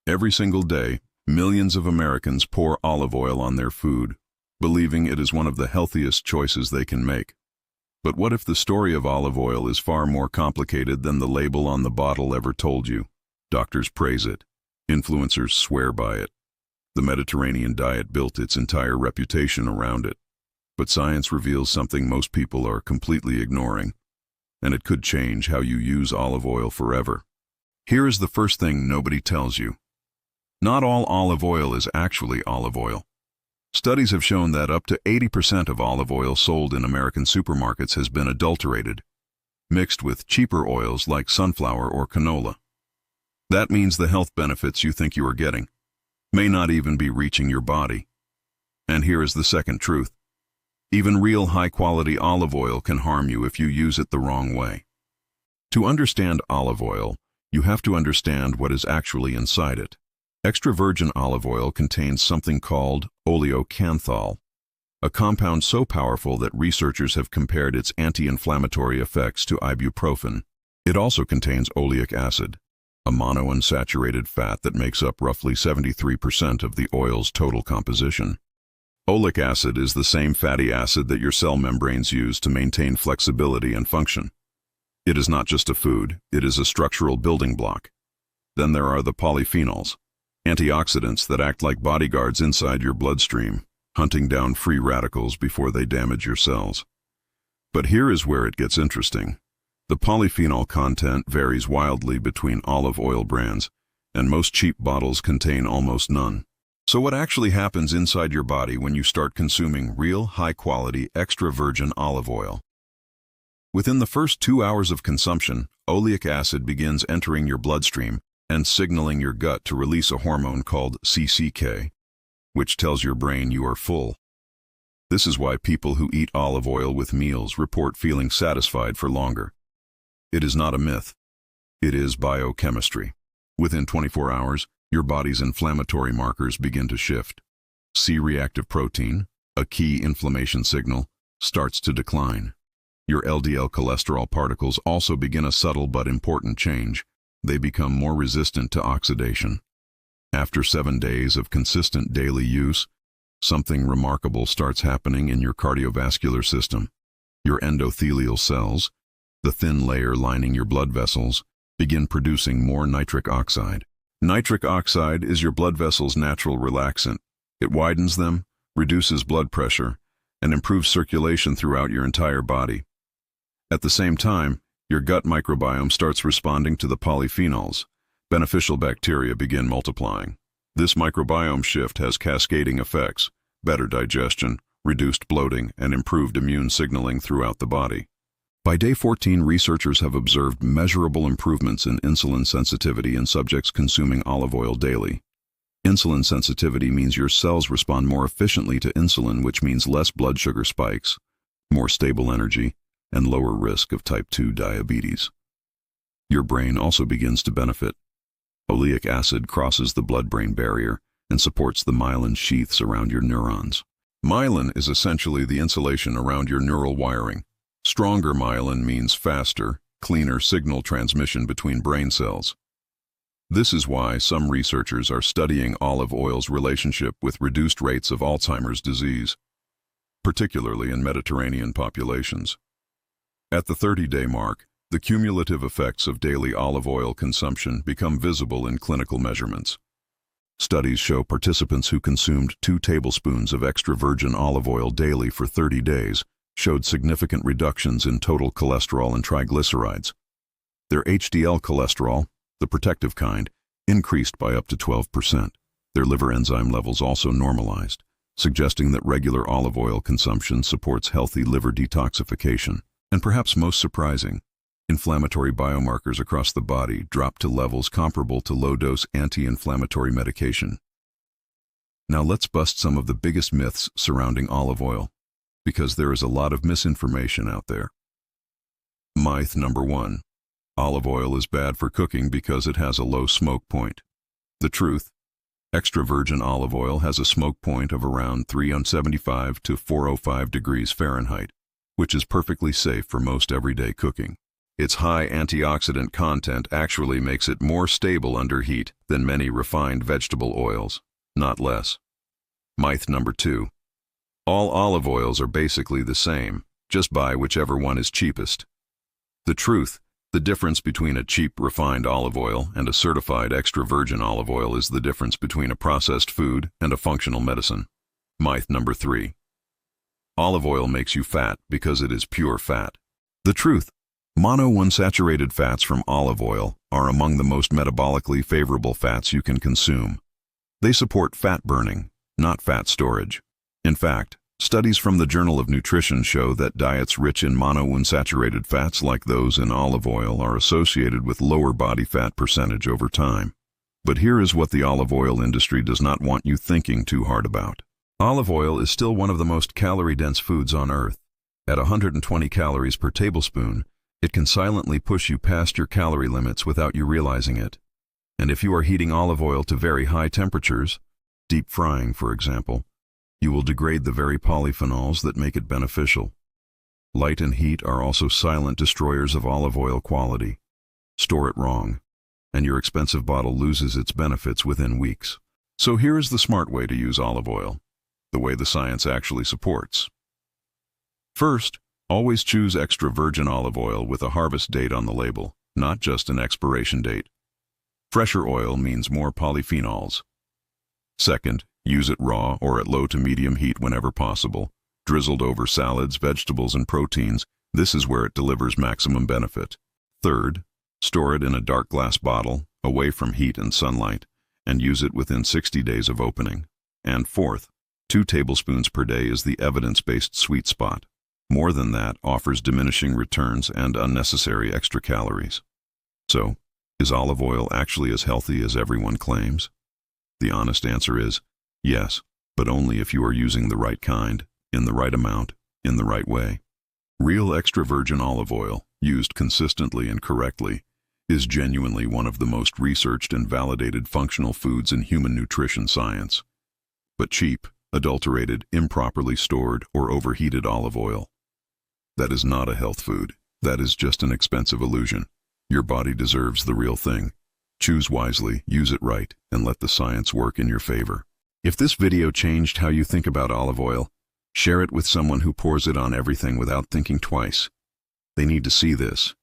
Every single day, millions of Americans pour olive oil on their food, believing it is one of the healthiest choices they can make. But what if the story of olive oil is far more complicated than the label on the bottle ever told you? Doctors praise it. Influencers swear by it. The Mediterranean diet built its entire reputation around it. But science reveals something most people are completely ignoring, and it could change how you use olive oil forever. Here is the first thing nobody tells you. Not all olive oil is actually olive oil. Studies have shown that up to 80% of olive oil sold in American supermarkets has been adulterated, mixed with cheaper oils like sunflower or canola. That means the health benefits you think you are getting may not even be reaching your body. And here is the second truth. Even real high-quality olive oil can harm you if you use it the wrong way. To understand olive oil, you have to understand what is actually inside it. Extra virgin olive oil contains something called oleocanthal, a compound so powerful that researchers have compared its anti-inflammatory effects to ibuprofen. It also contains oleic acid, a monounsaturated fat that makes up roughly 73% of the oil's total composition. Oleic acid is the same fatty acid that your cell membranes use to maintain flexibility and function. It is not just a food, it is a structural building block. Then there are the polyphenols, antioxidants that act like bodyguards inside your bloodstream, hunting down free radicals before they damage your cells. But here is where it gets interesting. The polyphenol content varies wildly between olive oil brands, and most cheap bottles contain almost none. So what actually happens inside your body when you start consuming real, high-quality, extra virgin olive oil? Within the first 2 hours of consumption, oleic acid begins entering your bloodstream and signaling your gut to release a hormone called CCK, which tells your brain you are full. This is why people who eat olive oil with meals report feeling satisfied for longer. It is not a myth. It is biochemistry. Within 24 hours, your body's inflammatory markers begin to shift. C-reactive protein, a key inflammation signal, starts to decline. Your LDL cholesterol particles also begin a subtle but important change. They become more resistant to oxidation. After 7 days of consistent daily use, something remarkable starts happening in your cardiovascular system. Your endothelial cells, the thin layer lining your blood vessels, begin producing more nitric oxide. Nitric oxide is your blood vessels' natural relaxant. It widens them, reduces blood pressure, and improves circulation throughout your entire body. At the same time, your gut microbiome starts responding to the polyphenols. Beneficial bacteria begin multiplying. This microbiome shift has cascading effects: better digestion, reduced bloating, and improved immune signaling throughout the body. By day 14, researchers have observed measurable improvements in insulin sensitivity in subjects consuming olive oil daily. Insulin sensitivity means your cells respond more efficiently to insulin, which means less blood sugar spikes, more stable energy, and lower risk of type 2 diabetes. Your brain also begins to benefit. Oleic acid crosses the blood-brain barrier and supports the myelin sheaths around your neurons. Myelin is essentially the insulation around your neural wiring. Stronger myelin means faster, cleaner signal transmission between brain cells. This is why some researchers are studying olive oil's relationship with reduced rates of Alzheimer's disease, particularly in Mediterranean populations. At the 30-day mark, the cumulative effects of daily olive oil consumption become visible in clinical measurements. Studies show participants who consumed 2 tablespoons of extra virgin olive oil daily for 30 days showed significant reductions in total cholesterol and triglycerides. Their HDL cholesterol, the protective kind, increased by up to 12%. Their liver enzyme levels also normalized, suggesting that regular olive oil consumption supports healthy liver detoxification. And perhaps most surprising, inflammatory biomarkers across the body dropped to levels comparable to low-dose anti-inflammatory medication. Now let's bust some of the biggest myths surrounding olive oil, because there is a lot of misinformation out there. Myth number 1. Olive oil is bad for cooking because it has a low smoke point. The truth: extra virgin olive oil has a smoke point of around 375 to 405 degrees Fahrenheit, which is perfectly safe for most everyday cooking. Its high antioxidant content actually makes it more stable under heat than many refined vegetable oils, not less. Myth number 2. All olive oils are basically the same, just buy whichever one is cheapest. The truth, the difference between a cheap refined olive oil and a certified extra virgin olive oil is the difference between a processed food and a functional medicine. Myth number 3. Olive oil makes you fat because it is pure fat. The truth, monounsaturated fats from olive oil are among the most metabolically favorable fats you can consume. They support fat burning, not fat storage. In fact, studies from the Journal of Nutrition show that diets rich in monounsaturated fats like those in olive oil are associated with lower body fat percentage over time. But here is what the olive oil industry does not want you thinking too hard about. Olive oil is still one of the most calorie-dense foods on Earth. At 120 calories per tablespoon, it can silently push you past your calorie limits without you realizing it. And if you are heating olive oil to very high temperatures, deep frying for example, you will degrade the very polyphenols that make it beneficial. Light and heat are also silent destroyers of olive oil quality. Store it wrong, and your expensive bottle loses its benefits within weeks. So here is the smart way to use olive oil, the way the science actually supports. First, always choose extra virgin olive oil with a harvest date on the label, not just an expiration date. Fresher oil means more polyphenols. Second, use it raw or at low to medium heat whenever possible, drizzled over salads, vegetables, and proteins. This is where it delivers maximum benefit. Third, store it in a dark glass bottle, away from heat and sunlight, and use it within 60 days of opening. And fourth, 2 tablespoons per day is the evidence-based sweet spot. More than that offers diminishing returns and unnecessary extra calories. So, is olive oil actually as healthy as everyone claims? The honest answer is yes, but only if you are using the right kind, in the right amount, in the right way. Real extra virgin olive oil, used consistently and correctly, is genuinely one of the most researched and validated functional foods in human nutrition science. But cheap, adulterated, improperly stored, or overheated olive oil, that is not a health food. That is just an expensive illusion. Your body deserves the real thing. Choose wisely, use it right, and let the science work in your favor. If this video changed how you think about olive oil, share it with someone who pours it on everything without thinking twice. They need to see this.